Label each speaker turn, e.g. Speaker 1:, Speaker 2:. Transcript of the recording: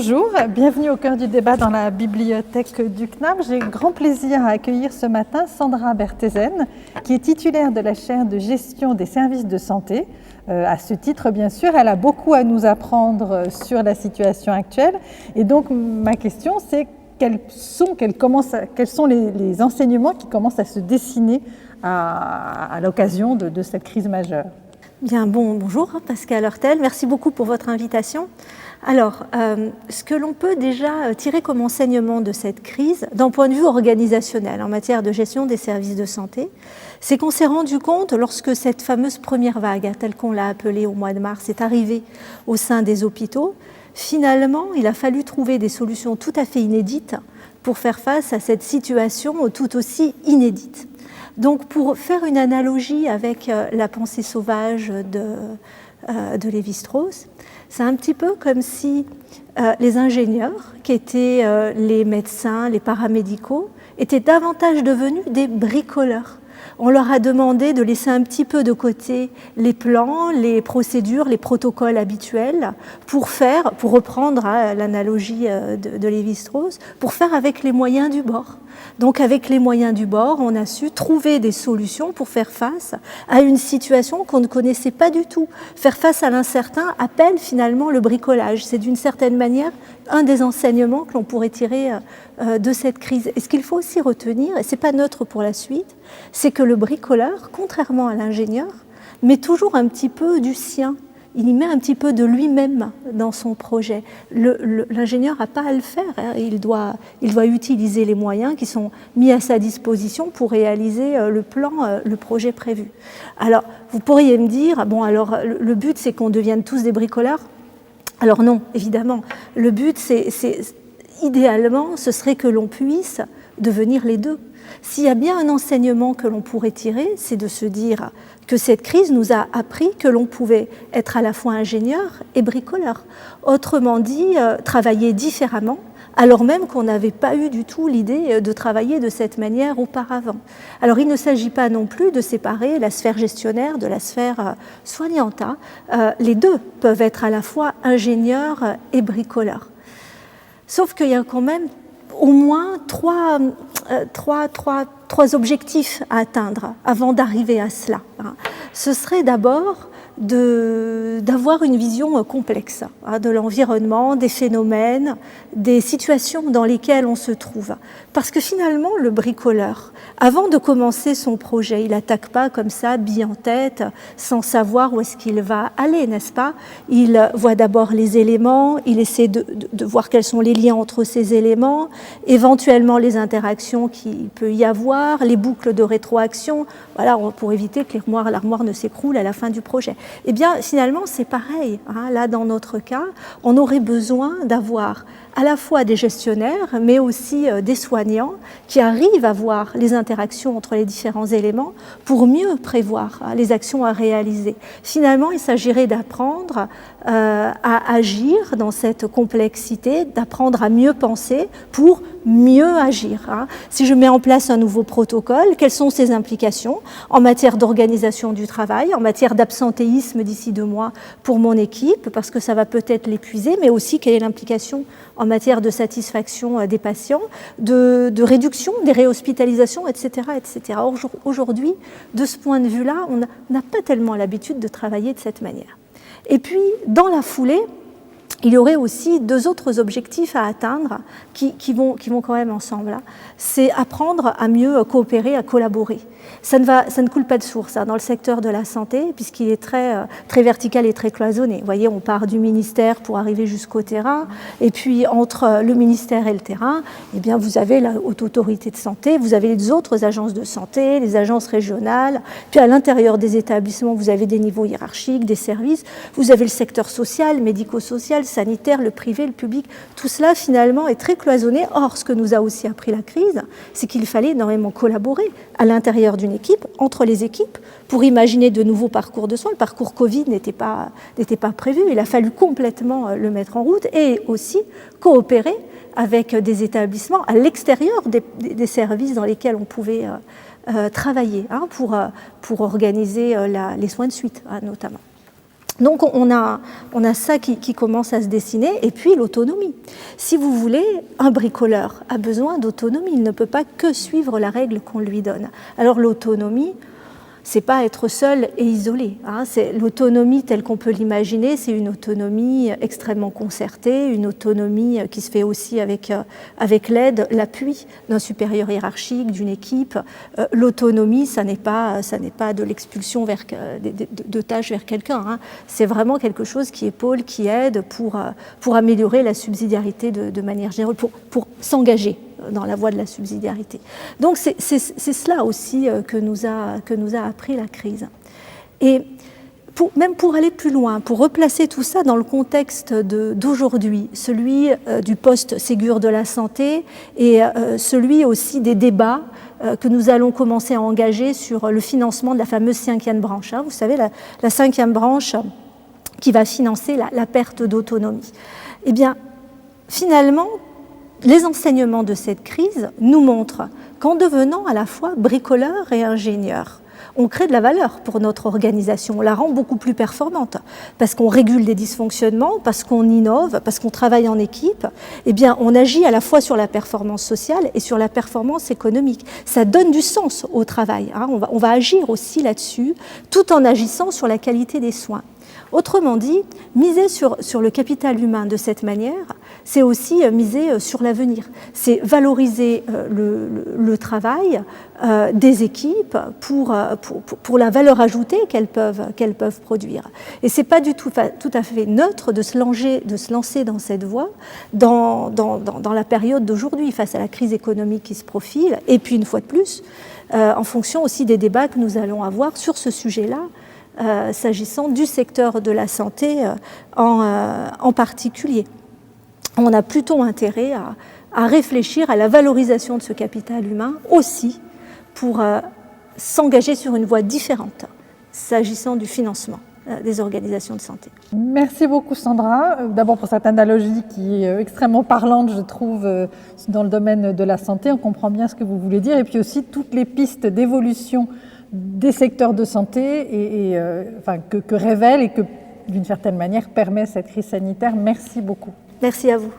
Speaker 1: Bonjour, bienvenue au cœur du débat dans la bibliothèque du CNAM. J'ai grand plaisir à accueillir ce matin Sandra Berthezen, qui est titulaire de la chaire de gestion des services de santé. À ce titre, bien sûr, elle a beaucoup à nous apprendre sur la situation actuelle. Et donc, ma question, c'est quels sont les enseignements qui commencent à se dessiner à l'occasion de cette crise majeure?
Speaker 2: Bien, bonjour Pascal Heurtel, merci beaucoup pour votre invitation. Alors, ce que l'on peut déjà tirer comme enseignement de cette crise, d'un point de vue organisationnel en matière de gestion des services de santé, c'est qu'on s'est rendu compte, lorsque cette fameuse première vague, telle qu'on l'a appelée au mois de mars, est arrivée au sein des hôpitaux, finalement, il a fallu trouver des solutions tout à fait inédites pour faire face à cette situation tout aussi inédite. Donc, pour faire une analogie avec la pensée sauvage de Lévi-Strauss, c'est un petit peu comme si les ingénieurs, qui étaient les médecins, les paramédicaux, étaient davantage devenus des bricoleurs. On leur a demandé de laisser un petit peu de côté les plans, les procédures, les protocoles habituels pour reprendre l'analogie de Lévi-Strauss, pour faire avec les moyens du bord. Donc avec les moyens du bord, on a su trouver des solutions pour faire face à une situation qu'on ne connaissait pas du tout. Faire face à l'incertain appelle finalement le bricolage. C'est d'une certaine manière un des enseignements que l'on pourrait tirer de cette crise. Et ce qu'il faut aussi retenir, et ce n'est pas neutre pour la suite, c'est que le bricoleur, contrairement à l'ingénieur, met toujours un petit peu du sien. Il y met un petit peu de lui-même dans son projet. L'ingénieur n'a pas à le faire. Il doit utiliser les moyens qui sont mis à sa disposition pour réaliser le plan, le projet prévu. Alors, vous pourriez me dire, bon, alors le but, c'est qu'on devienne tous des bricoleurs. Alors non, évidemment. Le but, idéalement, ce serait que l'on puisse devenir les deux. S'il y a bien un enseignement que l'on pourrait tirer, c'est de se dire que cette crise nous a appris que l'on pouvait être à la fois ingénieur et bricoleur. Autrement dit, travailler différemment, alors même qu'on n'avait pas eu du tout l'idée de travailler de cette manière auparavant. Alors il ne s'agit pas non plus de séparer la sphère gestionnaire de la sphère soignante. Les deux peuvent être à la fois ingénieur et bricoleur. Sauf qu'il y a quand même au moins trois objectifs à atteindre avant d'arriver à cela. Ce serait d'abord d'avoir une vision complexe de l'environnement, des phénomènes, des situations dans lesquelles on se trouve. Parce que finalement, le bricoleur, avant de commencer son projet, il n'attaque pas comme ça, bille en tête, sans savoir où est-ce qu'il va aller, n'est-ce pas? Il voit d'abord les éléments, il essaie de voir quels sont les liens entre ces éléments, éventuellement les interactions qu'il peut y avoir, les boucles de rétroaction, voilà, pour éviter que l'armoire ne s'écroule à la fin du projet. Eh bien, finalement, c'est pareil. Là, dans notre cas, on aurait besoin d'avoir à la fois des gestionnaires, mais aussi des soignants qui arrivent à voir les interactions entre les différents éléments pour mieux prévoir les actions à réaliser. Finalement, il s'agirait d'apprendre à agir dans cette complexité, d'apprendre à mieux penser pour mieux agir. Si je mets en place un nouveau protocole, quelles sont ses implications en matière d'organisation du travail, en matière d'absentéisme d'ici 2 mois pour mon équipe, parce que ça va peut-être l'épuiser, mais aussi quelle est l'implication en matière de satisfaction des patients, de réduction des réhospitalisations, etc. etc. Aujourd'hui, de ce point de vue-là, on n'a pas tellement l'habitude de travailler de cette manière. Et puis, dans la foulée, il y aurait aussi 2 autres objectifs à atteindre qui vont quand même ensemble. C'est apprendre à mieux coopérer, à collaborer. Ça ne coule pas de source dans le secteur de la santé, puisqu'il est très vertical et très cloisonné. Vous voyez, on part du ministère pour arriver jusqu'au terrain, et puis entre le ministère et le terrain, eh bien, vous avez la haute autorité de santé, vous avez les autres agences de santé, les agences régionales, puis à l'intérieur des établissements, vous avez des niveaux hiérarchiques, des services, vous avez le secteur social, médico-social, sanitaire, le privé, le public. Tout cela, finalement, est très cloisonné. Or, ce que nous a aussi appris la crise, c'est qu'il fallait énormément collaborer à l'intérieur d'une équipe, entre les équipes, pour imaginer de nouveaux parcours de soins. Le parcours Covid n'était pas prévu, il a fallu complètement le mettre en route et aussi coopérer avec des établissements à l'extérieur des services dans lesquels on pouvait travailler pour organiser les soins de suite, notamment. Donc on a ça qui commence à se dessiner, et puis l'autonomie. Si vous voulez, un bricoleur a besoin d'autonomie, il ne peut pas que suivre la règle qu'on lui donne. Alors l'autonomie, c'est pas être seul et isolé. C'est l'autonomie telle qu'on peut l'imaginer, c'est une autonomie extrêmement concertée, une autonomie qui se fait aussi avec l'aide, l'appui d'un supérieur hiérarchique, d'une équipe. L'autonomie, ça n'est pas de l'expulsion de tâches vers quelqu'un. C'est vraiment quelque chose qui épaule, qui aide pour améliorer la subsidiarité de manière générale, pour s'engager dans la voie de la subsidiarité. Donc c'est cela aussi que nous a appris la crise. Et même pour aller plus loin, pour replacer tout ça dans le contexte d'aujourd'hui, celui du post-Ségur de la santé et celui aussi des débats que nous allons commencer à engager sur le financement de la fameuse 5e branche. Vous savez, la 5e branche qui va financer la perte d'autonomie. Eh bien, finalement, les enseignements de cette crise nous montrent qu'en devenant à la fois bricoleur et ingénieur, on crée de la valeur pour notre organisation, on la rend beaucoup plus performante, parce qu'on régule des dysfonctionnements, parce qu'on innove, parce qu'on travaille en équipe, eh bien on agit à la fois sur la performance sociale et sur la performance économique. Ça donne du sens au travail, on va agir aussi là-dessus, tout en agissant sur la qualité des soins. Autrement dit, miser sur le capital humain de cette manière, c'est aussi miser sur l'avenir. C'est valoriser le travail des équipes pour la valeur ajoutée qu'elles peuvent produire. Et ce n'est pas du tout à fait neutre de se lancer dans cette voie dans la période d'aujourd'hui, face à la crise économique qui se profile, et puis une fois de plus, en fonction aussi des débats que nous allons avoir sur ce sujet-là, s'agissant du secteur de la santé en particulier. On a plutôt intérêt à réfléchir à la valorisation de ce capital humain aussi pour s'engager sur une voie différente s'agissant du financement des organisations de santé.
Speaker 1: Merci beaucoup Sandra, d'abord pour cette analogie qui est extrêmement parlante, je trouve, dans le domaine de la santé. On comprend bien ce que vous voulez dire, et puis aussi toutes les pistes d'évolution des secteurs de santé que révèle et que, d'une certaine manière, permet cette crise sanitaire. Merci beaucoup.
Speaker 2: Merci à vous.